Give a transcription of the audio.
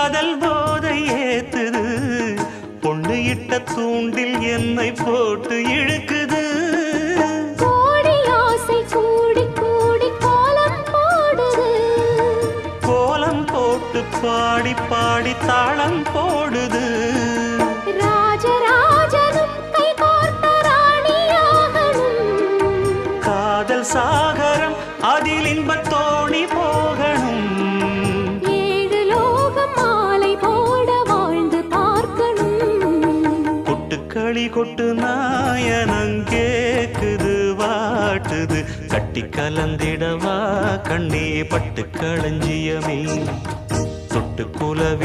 காதல் போதை ஏத்துது பொண்ணு இட்ட தூண்டில் என்னை போட்டு இழுக்குது கோடி ஆசை கூடி கூடி கோலம் போடுது கோலம் போட்டு பாடி பாடி தாளம் போடுது ராஜராஜனும் கை கோர்த்த ராணியாகணும் காதல் சாகரம் அதில் இன்பத் தோணி போகணும் ஏழு லோகம் மாலை போட வாழ்ந்து பார்க்கணும் கொட்டுக்களி கொட்டு நாயனங்கேக்குது வாட்டுது கட்டி கலந்திடவா கண்ணே பட்டு களஞ்சியமே தொட்டு குலவி